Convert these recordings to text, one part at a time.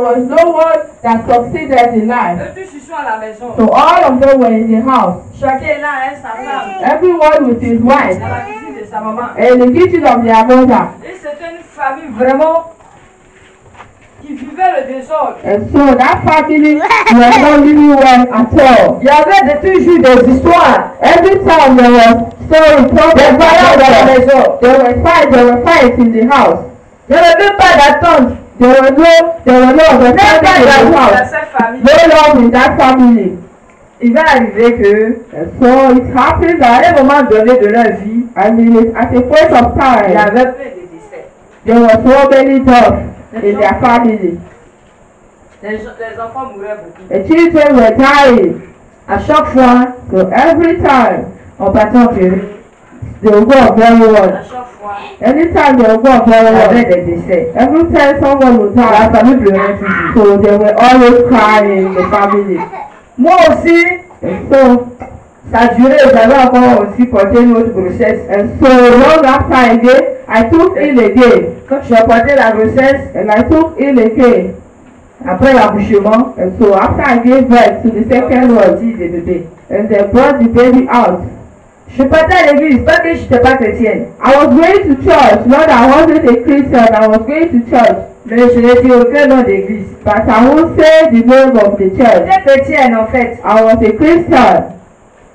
was no one that succeeded in life. So all of them were in the house. Chacun est là, hein, sa femme. Everyone with his wife. Dans la cuisine de sa maman. In the kitchen of their mother. Et c'était une famille vraiment qui vivait le désordre. And so that family were not living well at all. Il y avait toujours des histoires. Every time there was story, des voyages dans la maison. There were fights in the house. Il n'y avait même pas d'attente. There were no understanding in the house. No love in that family. Il va arriver que, so it happened that à un moment donné de leur vie, at a point of time, il y avait plein de décès. There was so many deaths in their family. Les enfants mouraient beaucoup. The children were dying. À chaque fois, so every time, on partait en péril. They will go on very well. À chaque fois, anytime they will go on very well. Il y avait des décès. Every time someone would die, la famille pleurait toujours. So they were always crying in the family. Moi aussi, and so ça a duré, j'avais encore aussi porté une autre grossesse. And so long after again, I took in again. Quand je porté la grossesse, and I took in again. Après l'accouchement, and so after I gave birth to the second one, the baby, and they brought the baby out. Je partais à l'église, pas que je n'étais pas chrétienne. I was going to church, not that I wasn't a Christian, I was going to church. Mais je n'ai dit aucun nom d'église. But I won't say the name of the church. J'étais chrétienne en fait. I was a Christian.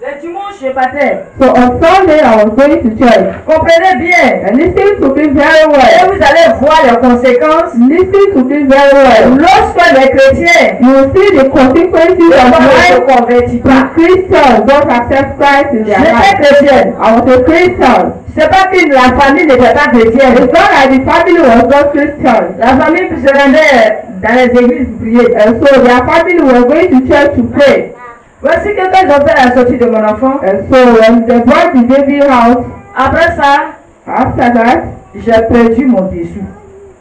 Le dimanche, je partais. So on Sunday, I was going to church. Comprenez bien. And listen to me very well. Et vous allez voir les conséquences. Listen to me very well. Lorsque les chrétiens, you will see the consequences of life. Christians don't accept Christ in their life. J'étais chrétienne. I was a Christian. C'est pas que la famille n'était pas chrétienne. It's not like the family was not Christian. La famille se rendait dans les églises pour prier. And so their family were going to church to pray. Voici que quand j'ai fait la sortie de mon enfant. And so when they brought the baby out, après ça, after that, j'ai perdu mon dessous.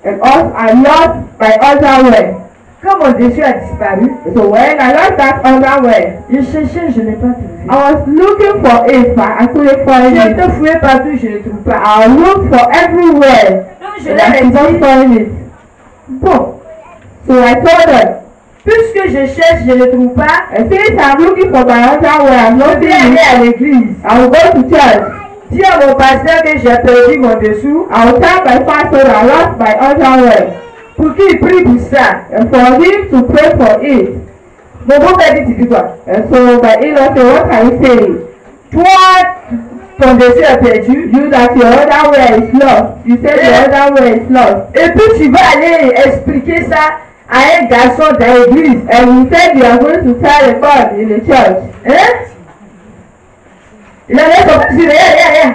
And also I lost my underwear. Quand mon dessus a disparu, so when I lost that underwear, je cherchais, je n'ai pas trouvé. I was looking for it, but I couldn't find it. J'ai fouillé partout, je ne trouve pas. I looked for everywhere, donc je and I could not find it. Bon, so I told them, puisque je cherche, je ne trouve pas. And since I'm looking for my underwear, I'm not aller à l'église. I will go to church. Dis à mon pasteur que j'ai perdu mon dessous. I will tell my pastor I lost my underwear. Pour qu'il prie pour ça. And for him to pray for it. Mon beau-père dit, tu dis quoi? And so my in-law said, what are you saying? Toi, ton dessus est perdu. You that your underwear is lost. You said your underwear is lost. Et puis tu vas aller expliquer ça à un garçon dans l'église. And you said you are going to tell a God in the church. Hein? Il avait compris, rien.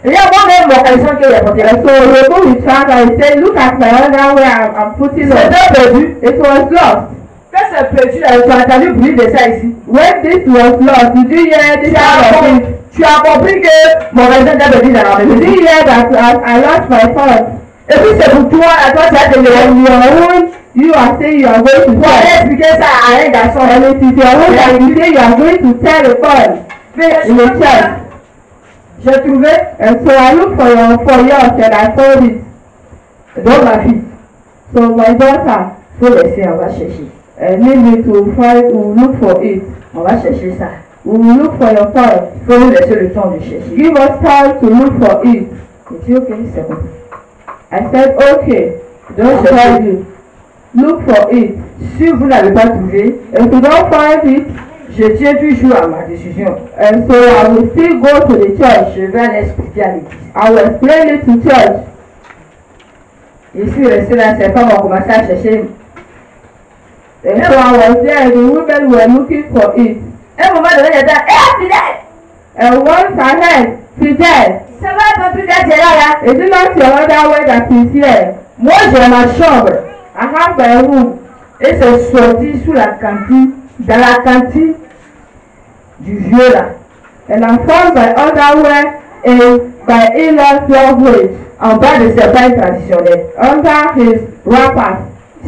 Regarde moi-même mon caleçon que j'ai porté. So we go with father and say, look at my underwear I'm putting on. C'était perdu. It was lost. Quand c'est perdu, tu as entendu bruit de ça ici. When this was lost, did you hear this kind of thing? Tu as compris que mon raisin était perdu dans la maison. Did you hear that I lost my phone? Et puis c'est pour toi, à toi tu as te levé. You are saying you are going to tell. Pour expliquer ça à un garçon. And it is your own that you say you are going to tell a God in the church. J'ai trouvé. And so I look for yours and I found it. Donc ma fille. So my daughter. Faut laisser, on va chercher. And leave me to look for it. On va chercher ça. We will look for your phone. Faut nous laisser le temps de chercher. Give us time to look for it. Et tu ok, c'est bon. I said okay. Don't tell you. Look for it. Si vous n'avez pas trouvé, if you don't find it, je tiens toujours à ma décision. And so I will still go to the church. Je vais l'expliquer à l'église. I will explain it to church. Je suis resté là, ces femmes ont commencé à chercher. And so I was there and the women were looking for it. À un moment donné, j'étais Fidèle! And once I heard, Fidèle, ça va, ton truc à là? Is it not your underwear that is here? Moi, j'ai ma chambre. I have my room. Et c'est sorti sous la cantine, dans la cantine du vieux là. And I found my underwear in my in-law's language. En bas de ses pailles traditionnelles. Under his wrappers.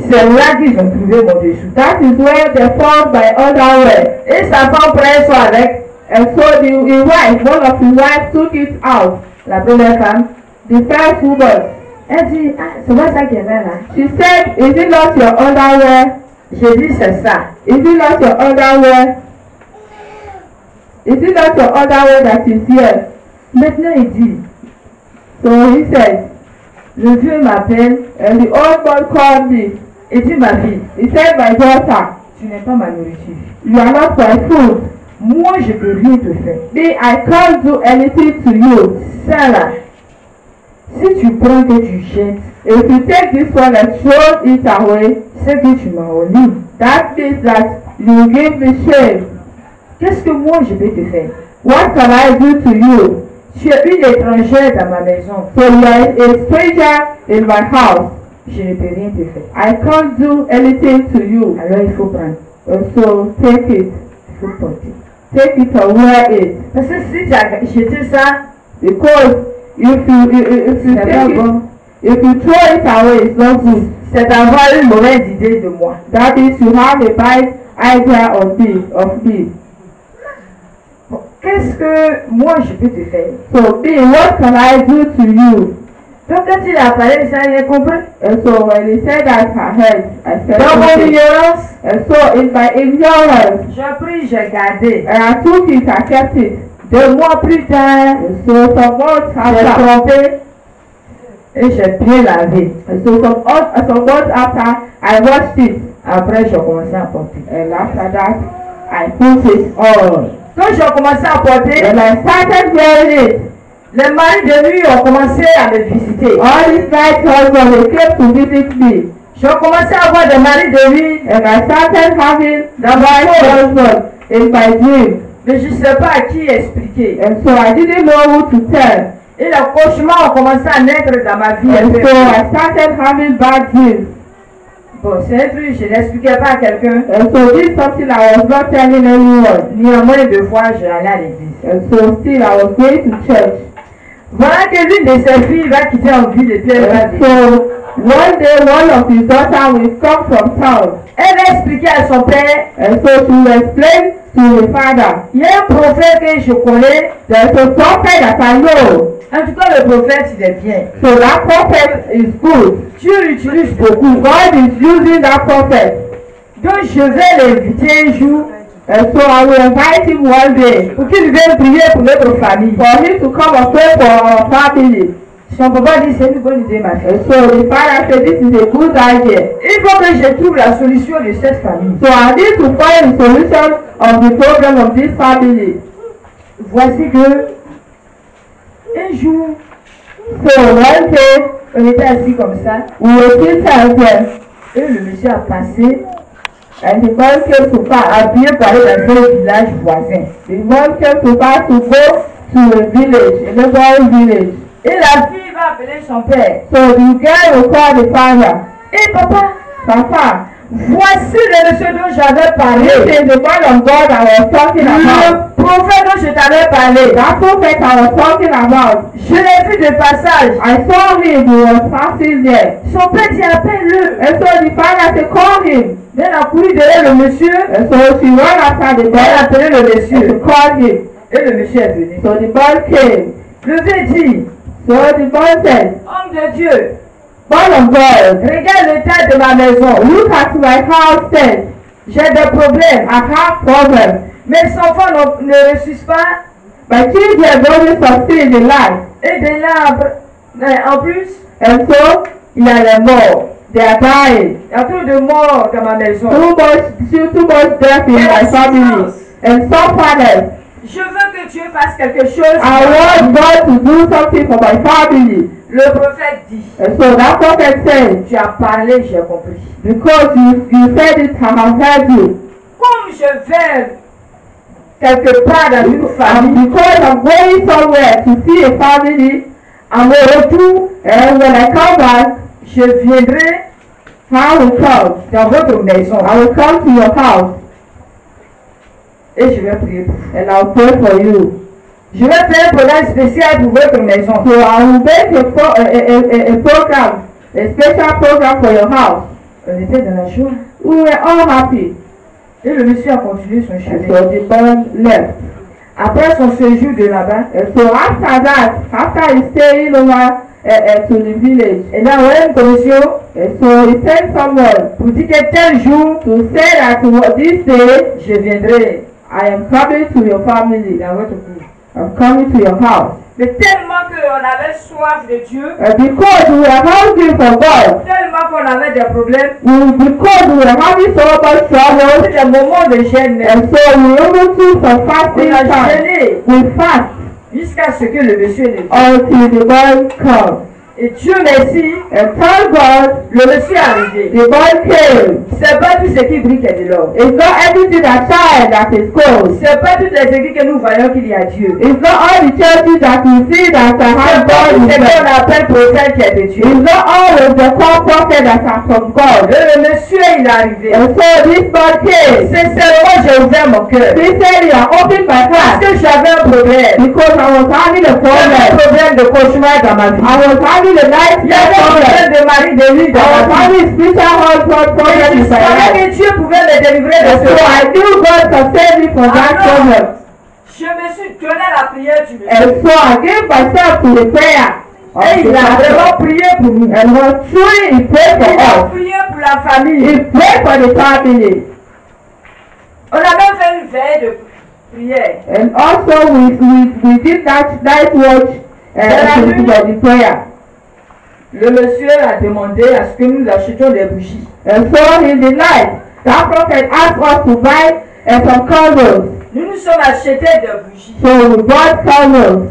C'est là qu'ils ont trouvé mon dessous. That is where they found my underwear. Et sa femme prend soin avec. And so the wife, one of the wives took it out. La première femme. The first woman. Elle dit, ah, c'est moi ça qu'elle a là. She said, is it not your underwear? J'ai dit, c'est ça. Is it not your underwear? Is it not your underwear that is here? Maintenant, il dit, So he said, le vieux m'appelle, and the old man called me. et dit, ma fille, He said, my daughter, tu n'es pas ma nourriture. you are not my food. Moi, je peux rien te faire. Me, I can't do anything to you. Ça là, si tu prends que tu jettes, If you take this one and throw it away, c'est que tu m'as honné. that means that you give me shame. Qu'est-ce que moi je peux te faire? What can I do to you? Tu es une étrangère dans ma maison. So you are a stranger in my house. Je ne peux rien te faire. I can't do anything to you. Alors il faut prendre. So take it. Il faut porter. Take it and wear it. Parce que si tu as jeté ça, Because if you c'est take pas it, bon. if you throw it away, it's not good. C'est avoir une mauvaise idée de moi. That is, you have a bad idea of me. Bon, qu'est-ce que moi je peux te faire? So me, what can I do to you? Donc quand il a parlé, ça il a compris. And so when he said that, her head, I said, Dans mon okay. ignorance, And so in my ignorance, j'ai pris, j'ai gardé. and I took it, I kept it. 2 mois plus tard, And so some months j'ai after, trompé et j'ai bien lavé. and so some months after, I washed it. Après, j'ai commencé à porter. And after that, I put it on. Quand j'ai commencé à porter, And I started wearing it. les maris de nuit ont commencé à me visiter. All these night husbands, they came to visit me. J'ai commencé à avoir des maris de nuit, And I started having Dans the my night dream. husband in my dream. mais je ne sais pas à qui expliquer. And so I didn't know who to tell. Et les cauchemars ont commencé à naître dans ma vie. And so I started having bad dreams. Bon, c'est un truc, je n'expliquais pas à quelqu'un. And so this is something I was not telling anyone. Néanmoins, 2 fois, je allais à l'église. And so still I was going to church. Voilà que l'une de ses filles va quitter en ville et puis elle va And dire. so one day one of his daughters will come from town. Elle va expliquer à son père, And so she will explain to the father, il y a un prophète que je connais. there's a prophet that I know. En tout cas, le prophète, il est bien. So that prophet is good. Dieu l'utilise beaucoup. God is using that prophet. Donc, je vais l'inviter un jour And so I will invite him one day pour qu'il vienne prier pour notre famille. for him to come and pray for our family. Son papa dit, c'est une bonne idée, ma fille. And so the father said, this is a good idea. Il faut que je trouve la solution de cette famille. So I need to find the solution of the problem of this family. Voici que un jour, So one day, on était assis comme ça we were sitting there, et le monsieur a passé and the man came to pass. à bien parler dans un village voisin. The man came to pass to go to a village, a neighboring village. Et la fille va appeler son père. So the guy will call the father. Et papa, Papa, voici le monsieur dont j'avais parlé. this is the man of God I was talking about. Le prophète dont je t'avais parlé. That prophet I was talking about. Je l'ai vu de passage. I saw him, he was passing there. Son père dit appelle-le. And so the father said, call him. Elle a couru derrière le monsieur. And so she ran after the Elle a boy appelé le and monsieur. she called him. Et le monsieur est venu. So the boy came. Le vieux dit, So the boy said, homme de Dieu, man of God, regarde l'état de ma maison. look at my house then. J'ai des problèmes. I have problems. Mes enfants ne réussissent pas. My children don't succeed in life. Et de là, en plus, And so, il y a les morts. They are dying. il y a trop de morts dans ma maison. Too much death in my family. And some fathers, Je veux que Dieu fasse quelque chose. I want God to do something for my family. Le prophète dit, And so that prophet said, tu as parlé, j'ai compris. because you said it, I have heard you. Comme je vais quelque part dans une famille, And because I'm going somewhere to see a family, à mon retour, and when I come back, je viendrai I will come. dans votre maison I will come to your house et je vais prier pour vous. and I'll pray for you. Je vais faire un programme spécial pour votre maison. So I will make a program, a special program for your house. On était dans la joie. We were all happy. Et le monsieur a continué son And chemin. so the man left. Après son séjour de là-bas, And so after that, after he staying over to the village. Et là, on a une commission. And so he sent someone Pour dire que tel jour, to say that this day je viendrai I am coming to your family. dans votre cour. I'm coming to your house. Mais tellement qu'on avait soif de Dieu, And because we are hungry for God, tellement qu'on avait des problèmes, because we are having so much trouble, c'est des moments de gêne. and so we even do some fasting On a time. gêné We fast jusqu'à ce que le monsieur ne vienne. until the boy comes. Et Dieu merci, And thank God, le monsieur est arrivé. the boy came. C'est pas tout ce qui brille qui est de l'or. It's not everything that shines that is gold. C'est pas toutes les églises que nous voyons qu'il y a Dieu. It's not all the churches that you see that have C'est pas God tout in ce them. qu'on appelle prophète qui est de Dieu. It's not always the called prophet that are from God. Et le monsieur il est arrivé. And so this man came. Sincèrement, j'ai ouvert mon cœur. He said, "You are open my Parce heart que j'avais un problème. because I was having a J'avais un problem. problème de cauchemar dans ma vie. I was having a Il y avait un nightmare problem. problème de mari de lui I dans was ma vie. having spiritual husband problem Et in je my savais life. que Dieu pouvait me délivrer de And ce so I mal. knew God can save me from that Alors, problem. je me suis donné à la prière du monsieur. And so I gave myself to the prayer. Et il a vraiment prié pour nous. And was truly he prayed for Il a us. prié pour la famille. He prayed for the family. On a même fait une veille de prière. And also we did that night watch for the prayer. Le monsieur a demandé à ce que nous achetions des bougies. And so in the night, that prophet asked us to buy some candles. Nous nous sommes achetés des bougies. So we bought candles.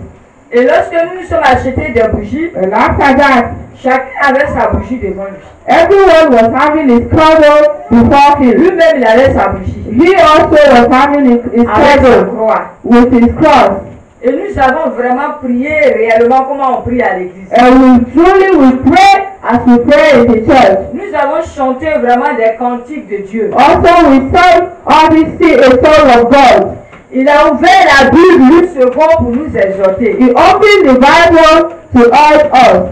Et lorsque nous nous sommes achetés des bougies, And after that, chacun avait sa bougie devant lui. everyone was having his candle before him. Lui-même, il avait sa bougie. He also was having his Avec sa candle croix. with his cross. Et nous avons vraiment prié réellement comment on prie à l'église. And we pray as we pray in the church. Nous avons chanté vraiment des cantiques de Dieu. Also we sang obviously a song of God. Il a ouvert la Bible une seconde pour nous exhorter. He opened the Bible to urge us.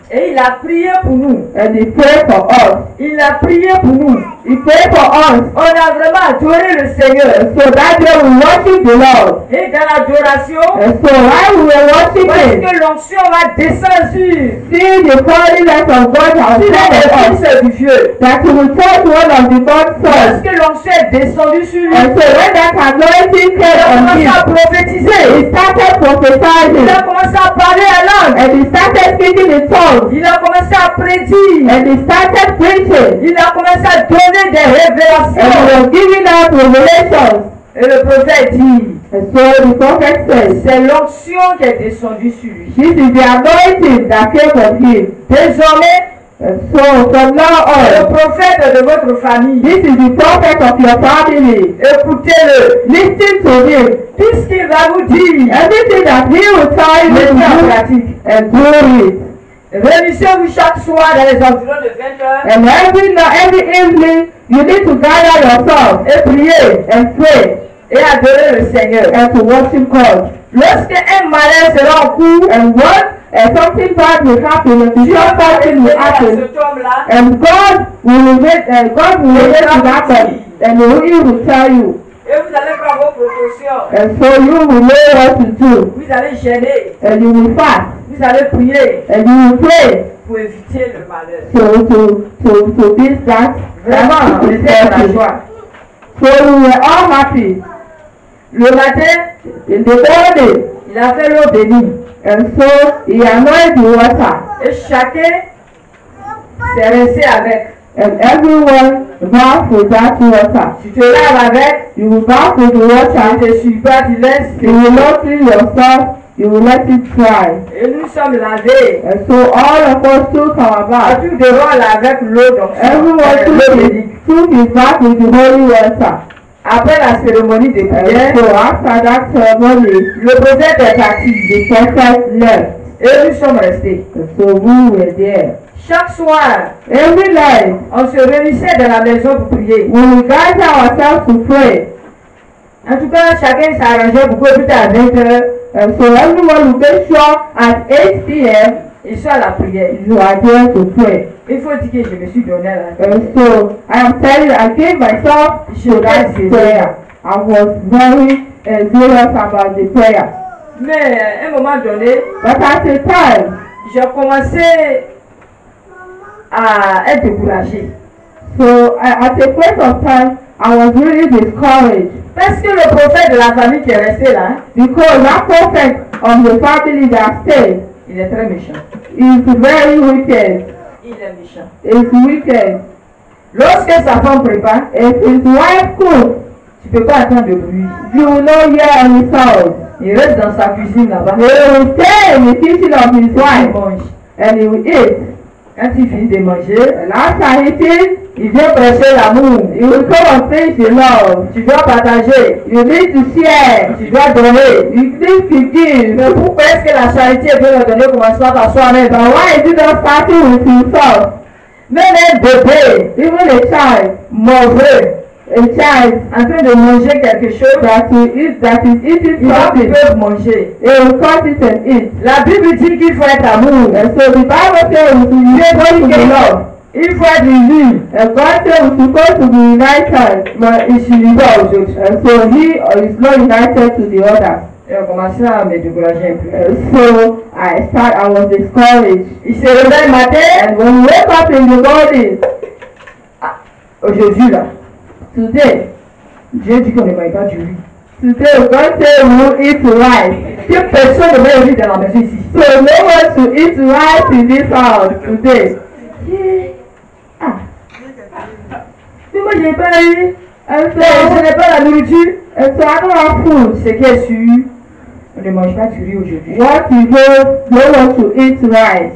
Et il a prié pour nous. And he prayed for us. Il a prié pour nous. He prayed for us. On a vraiment adoré le Seigneur. So that day we worship the Lord. Et dans l'adoration, And so while we were parce worshiping, que l'onction va descendre sur see the holiness of God has les come on us. fils du vieux. That he will touch one of the God's Parce sons. que l'onction est descendue sur lui, And so when that anointing il a came on commencé à him, prophétiser. he started Il prophesying. a commencé à parler à langue. And he started speaking in tongues. Il a commencé à prédire. And he started preaching. Il a commencé à donner des And he révélations. was giving out revelations. Et le prophète dit, And so the prophet says, c'est l'onction qui est descendue sur lui. this is the anointing that came on him. Désormais, And so from now le on, prophète de votre famille, this is the prophet of your family. écoutez-le. Listen to him. Tout ce qu'il va vous dire, Everything that he will tell you mettez en to do pratique. and do it. Réunissez-vous chaque soir dans les environs de 20 heures And every evening, you need to gather yourself et prier and pray et adorer le Seigneur. and to worship God. Lorsque un malheur sera en cours, And when something bad will happen, if Dieu va something will révéler à happen, cet homme-là and God will make it happen, and he will tell you. et vous allez prendre vos précautions. And so you will know what to do, Vous allez gêner, and you will fast, vous allez prier and you will pray. pour éviter le malheur. To this that Vraiment, on était dans la joie. So we were all happy. Le matin, In the morning, il a fait l'eau bénie and so he anointed the water, et chacun s'est rincé avec. and everyone bathed with that water. Tu te laves avec, You will bath with the tu water. ne te suis pas, tu laisses. You will not clean yourself. You will let it dry. Et nous sommes lavés. And so all of us took our bath. Tout devant avec l'eau Everyone d'onction. took his bath with the holy water. Après la cérémonie de prière, And so after that ceremony, le prophète est parti the prophet left. et nous sommes restés. And so we were there. Chaque soir, Every night, on se réunissait dans la maison pour prier. we will gather ourselves to pray. En tout cas, chacun s'arrangeait pour que tout à 20 heures, And so everyone will make sure at 8 p.m. ils soient à la prière. you are there to pray. Il faut dire que je me suis donné à la And so I am telling you, I gave myself to that prayer. I was very serious about the prayer. Mais à un moment donné, But at a time, j'ai commencé à être découragé. So at a point of time, I was really discouraged. Parce que le prophète de la famille qui est resté là, because that prophet of the family that stayed, il est très méchant. is very wicked. Il est méchant. Is wicked. Lorsque sa femme prépare, If his wife cooks, tu peux pas entendre de bruit. you will not hear any sound. Il reste dans sa cuisine là-bas. He will stay in the kitchen of his Il wife mange. and he will eat. Quand il finit de manger, And after eating, il vient prêcher l'amour. he will come and preach the love. Tu dois partager. You need to share. Tu dois donner. You need to give. Mais pourquoi est-ce que la charité peut le donner commencement par soi-même? But why is it not starting with himself? Même un bébé Even a child, mauvais a child en train de manger quelque chose, that is eating il va something, peut manger. he will cut it and eat. La Bible dit qu'il faut être amour. And so the Bible says we should go to the Lord. Il faut être unis. And God says we should go to be united. Mais il s'unit pas aux autres. And so he is not united to the others. Et on commençait à me décourager un peu. So I was discouraged. Il se réveille le matin. And when we wake up in the morning, Aujourd'hui là, today, Dieu dit qu'on ne mange pas du riz. today God says we will eat rice. Que personne ne veut riz dans la maison ici. So no one to eat rice in this house today. Mais moi je n'ai pas riz. And Je so, n'ai pas la nourriture. and so I don't have food. Ce qui est sûr, on ne mange pas du riz aujourd'hui. What you don't want to eat rice.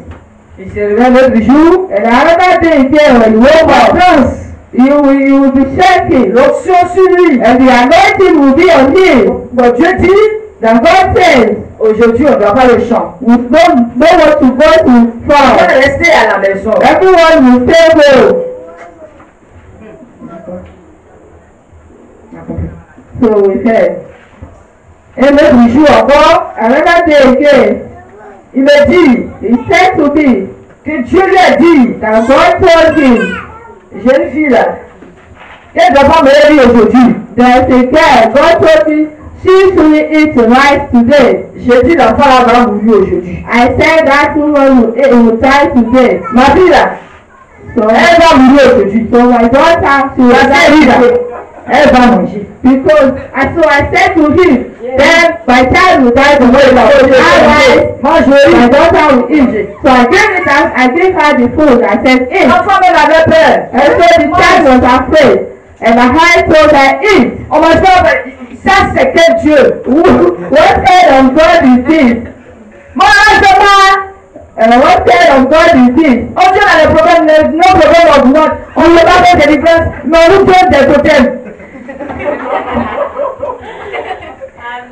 Il se réveille l'autre jour. And another day again when you wake up, Danse. you will be shaking. L'option sur lui. And the anointing will be on him. Bon, Dieu dit, That God says, aujourd'hui on ne doit pas le champ. we don't want to go to On va farm. rester à la maison. Everyone will stay home. So we said, Un autre jour encore, another day again, il me dit he said to me que Dieu lui a dit, that God told him, jeune fille là, qu'elle ne doit pas me dire aujourd'hui. there's a girl, God told me she should eat rice today. J'ai dit l'enfant là va mourir aujourd'hui. I said that woman will die today. Ma fille là, So, elle va mourir aujourd'hui. so my daughter, she was La fille là, dead elle va manger. because I said to him, then my child will die today. Otherwise, my daughter will eat. So I gave her the food. I said, eat. L'enfant même avait peur. And so the child was afraid. And the high told her, eat. On m'a dit, ça c'est quel Dieu? What kind of God is this? Moi, je moi. What kind of God is this? Oh Dieu a des problèmes, nos problèmes augmentent. On ne peut pas faire des différences, mais on nous donne des totems.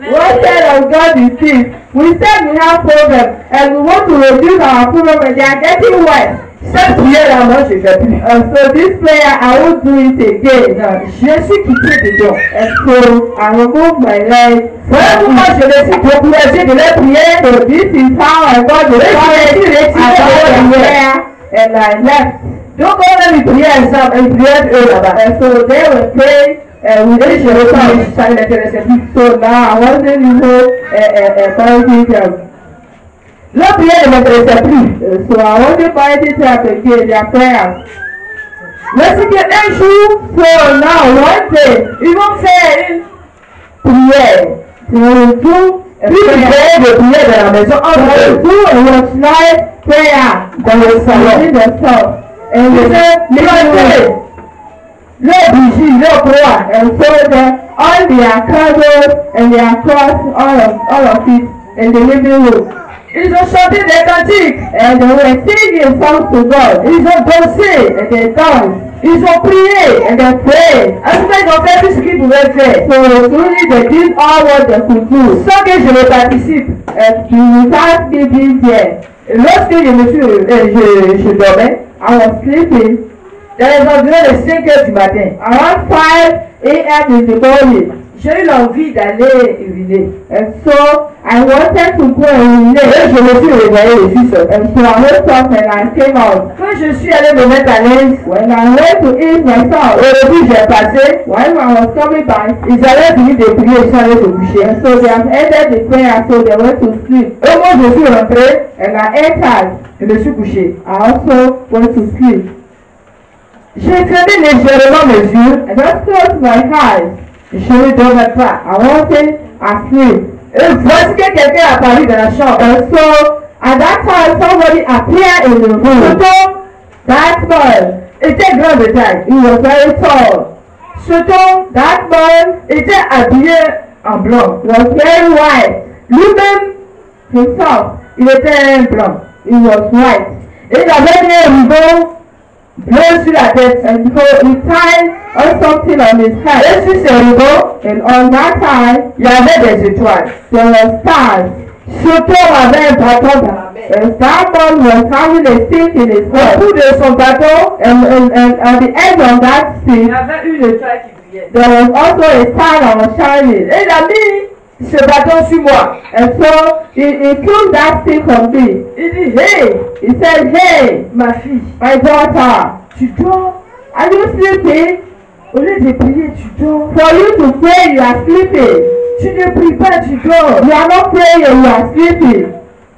What kind of God is this? We said we have problems and we want to reduce our problem and they are getting worse. Cette prière là, moi je ne fais plus. So this prayer, I won't do it again. Non, je suis quitté dedans. And so I remove my leg. Voilà pourquoi je les ai encouragés de les prier. So this is how I got the courage. I got the prayer and I left. Donc on a une prière ensemble, une prière eux là-bas. And so they were praying with Et each je ressens, other. ça ne l'intéressait plus. So now I wasn't fighting them. La prière ne m'intéressait plus. So I wasn't fighting them again, their prayers. Lorsque un jour, So now one day, ils vont faire une prière. they will do a Une prayer. prière de prière dans la maison They entre will eux. do a watchlight prayer Dans le salon. within themselves. And Ils they plantaient leurs bougies, leurs croix. and so all their candles and their cross, all of it in the living room. Ils ont chanté des cantiques. And they were singing songs to God. Ils ont dansé. And they danced. Ils ont prié. And they prayed. Ensuite, ils ont fait tout ce qu'ils pouvaient faire. So truly they did all what they could do. Sans que je ne participe. And without me being there. Et lorsque je me suis je dormais, I was sleeping dans les environs de 5 heures du matin, around 5 a.m. in the morning. j'ai eu l'envie d'aller uriner. And so I wanted to go and relate. Et je me suis réveillé et je suis sorti. And so I woke up and I came out. Quand je suis allé me mettre à l'aise, When I went to eat myself, au début j'ai passé, while I was coming back, ils avaient fini de prier, ils sont allés se coucher. and so they have ended the prayer, so they went to sleep. Et moi je suis rentré, And I entered. je me suis couché. I also went to sleep. J'ai fermé légèrement mes yeux, I just closed my eyes. je ne dormais pas. I wasn't asleep. Et voici que quelqu'un est apparu dans la chambre. And so at that time, somebody appeared in the room. Surtout, That man, était grand de taille. he was very tall. Surtout, That man était habillé en blanc. was very white. Lui-même, Himself, il était un blanc. he was white. Et il avait mis un rideau bleu sur la tête. And so he tied on something on his head. Et sur ce rideau, And on that tie, il y avait des étoiles. there were stars. Surtout, avait un bâton dans la main. And that man was having a stick in his Au hand. bout de son bâton, And at the end of that il y stick, avait une étoile qui brillait. there was also a star that was shining. Et il a mis ce bâton sur moi. And so he took that stick on me. Il dit, hey, He said, "Hey, ma fille, my daughter, tu dors. are you sleeping? Au lieu de prier, tu dors. For you to pray, you are sleeping. Tu ne pries pas, tu dors. You are not praying, you are sleeping."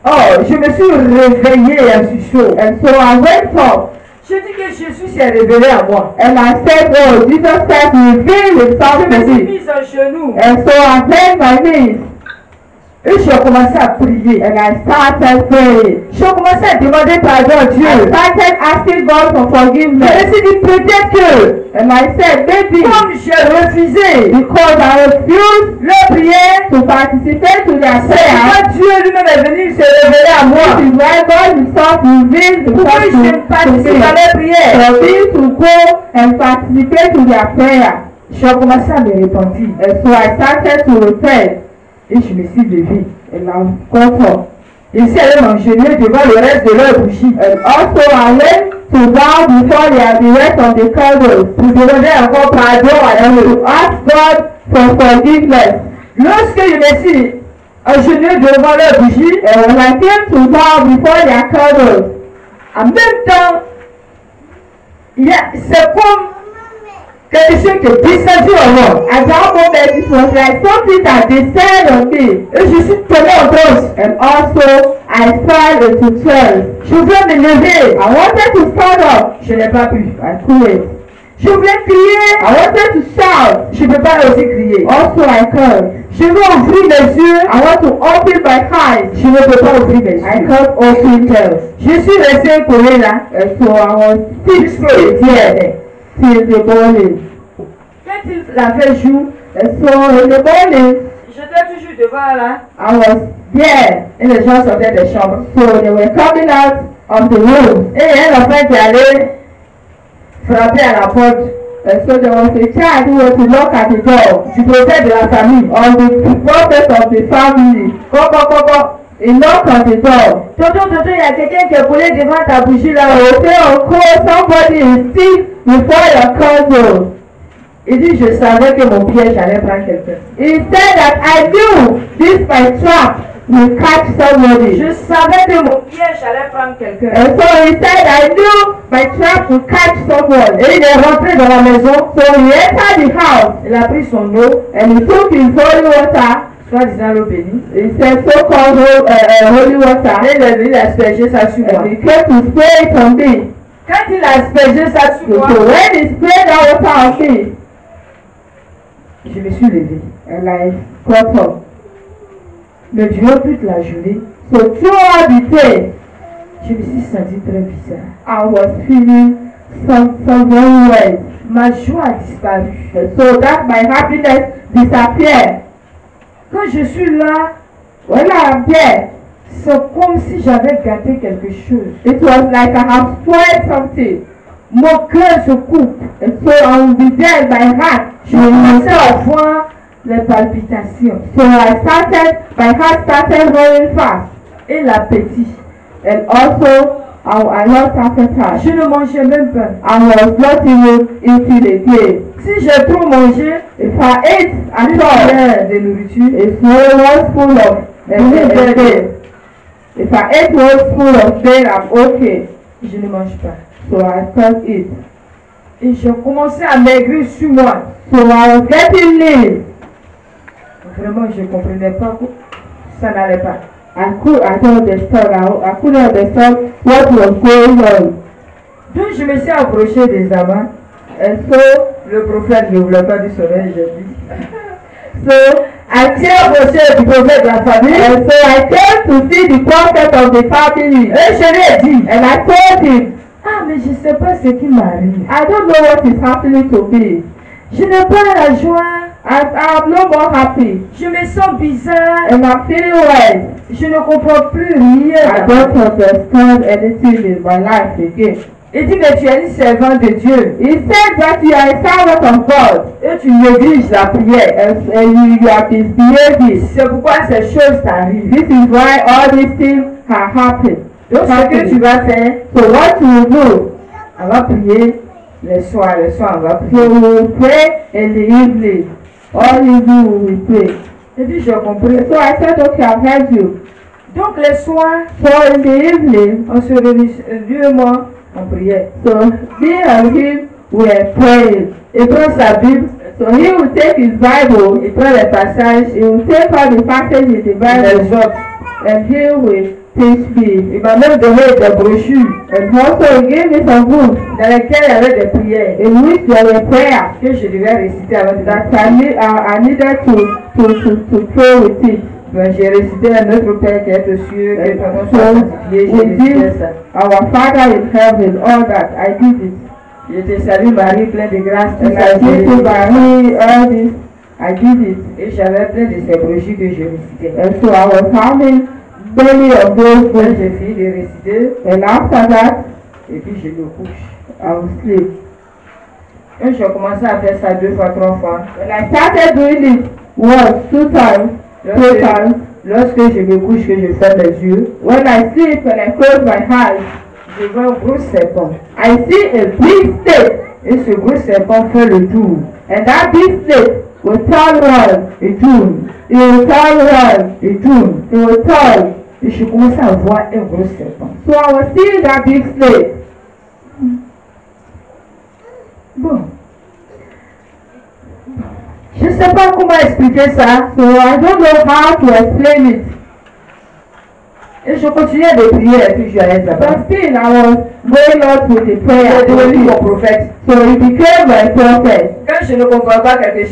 Oh, je me suis réveillé et je suis chaud. And so I wake up Je dis que Jésus s'est révélé à moi. and I said, "Oh, Jesus Christ revealed himself Je to me suis me." mise en genoux And so I bent my knees et j'ai commencé à prier. and I started praying. J'ai commencé à demander pardon à I Dieu. started asking God for Je me forgiveness. suis dit peut-être que, And I said, maybe comme j'ai refusé because I refused leur prière, to participate to their c'est prayer, pourquoi Dieu lui-même est venu se révéler à this moi. is why God himself revealed Pourquoi himself je ne to participe me. à leur prière? For me to go and participate to their prayer. J'ai commencé à me repentir And so I started to repent et je me suis levé. and I got up. Je suis allé m'engenouiller devant le reste de leur bougie And also I went to bow before the rest of the candles pour demander encore pardon à and Dieu. to ask God for forgiveness. Lorsque je me suis agenouillé devant leur bougie, And when I came to bow before their candles, en même temps, c'est comme quelque chose qui est descendu en moi. at that moment it was like something that descended on me. Et je suis tombé en transe. And also I fell into trance. Je voulais me lever. I wanted to stand up. Je n'ai pas pu. I couldn't. Je voulais crier. I wanted to shout. Je ne peux pas aussi crier. Also I can't. Je veux ouvrir mes yeux. I want to open my eyes. Je ne peux pas ouvrir mes I yeux. can't open them. Je suis resté collé là. And so I was Jusqu'au hier. till the morning. Quand il a fait jour, And so in the morning, j'étais toujours devant là. I was there. Et les gens sortaient des chambres. So they were coming out of the room. Et il y a un enfant qui allait frapper à la porte And so there was a child who was to knock at the door du prophète de la famille. of the prophet of the family. Coco. He knocked on the door. Tonton, il y a quelqu'un qui est collé devant ta bougie là. I will say, "Uncle, somebody is sick before your candle." Il dit, je savais que mon piège allait prendre quelqu'un. He said that I knew this my trap will catch somebody. Je savais que mon piège allait prendre quelqu'un. And so he said, I knew my trap will catch someone. Et il est rentré dans la maison. So he entered the house Il a pris son eau, and he took his holy water. soi-disant l'eau bénie. He said, so-called holy water. Et il a aspergé ça sur moi. And he came to spray it on me. Quand il a aspergé ça sur moi, So when he sprayed that water on me, je me suis levé. and I got up. Mais durant toute la journée, So throughout the day, je me suis senti très bizarre. I was feeling some very well. Ma joie a disparu. And so that my happiness disappeared. Quand je suis là, When I am there, c'est comme si j'avais gâté quelque chose. it was like I have spoiled something. Mon cœur se coupe. And so I will be there in my heart. Je commençais à voir les palpitations So my heart started running fast. et l'appétit. And also, I lost appetite. Je ne mangeais même pas. I was not even eating again. Si j'ai trop mangé, If I ate une at all, cuillère de nourriture, a small one full of If I ate one spoon of bread, I'm okay. Je ne mange pas. So I can't eat. Et j'ai commencé à maigrir sur moi. So I was getting lean. Vraiment, je ne comprenais pas que ça n'allait pas. I don't understand. I couldn't understand what was going on. Donc je me suis approché des amants. And so Le prophète ne voulait pas du soleil, j'ai dit. So I came approché du prophète de la famille. and so I came to see the prophet of the family. Et je lui ai dit, And I told him, ah mais je ne sais pas ce qui m'arrive. I don't know what is happening to me. Je n'ai pas la joie. I'm no more happy. Je me sens bizarre. And I'm feeling well. Je ne comprends plus rien. I don't understand anything in my life again. Il dit, mais tu es une servante de Dieu. He said that you are a servant of God. Et tu négliges la prière. And you are misbehaving. C'est pourquoi ces choses t'arrivent. This is why all these things are happening. Donc ce que tu vas faire, So what you will do, on va prier les soirs on va prier. you will pray in the evening. All evening we will pray. Et puis j'ai compris. So I said, okay, I've heard you. Donc les soirs, So in the evening, on se réunit, Dieu et moi, on priait. so me and him were praying. Il prend sa Bible, So he will take his Bible, il prend les passages, he will take all the passages in the il Bible, les autres. and he will teach me. Il m'a même donné des brochures And also he gave me some books dans lesquelles il y avait des prières in which there were prayers que je devais réciter avant de that partir. I needed to pray with it. Ben, j'ai récité à notre Père qui est aux cieux, que ton nom soit So sanctifié, j'ai we récité did ça. our Father in heaven, all that, I did it. Je te salue Marie, pleine de grâce, tout And ça, I did it by me, all this, I did it. et j'avais plein de ces brochures que je récitais. And so I was having many of those Quand books. j'ai fini de réciter, And after that, et puis je me couche. I would sleep. Quand j'ai commencé à faire ça 2 fois, 3 fois, When I started doing it once, 2 times, 3 times, lorsque je me couche, que je ferme les yeux, when I sleep and I close my eyes, je vois un gros serpent. I see a big snake. Et ce gros serpent fait le tour. And that big snake will turn around. Il tourne, It will turn around. il tourne. It will turn. Et je commence à voir un gros serpent. So I was seeing that big snake. Bon. Je ne sais pas comment expliquer ça. So I don't know how to explain it. Et je continuais de prier et puis je allais là-bas. But still, I was going on with the Il est devenu prayer. mon prophète. So he became my prophet. Quand je ne comprends pas quelque chose,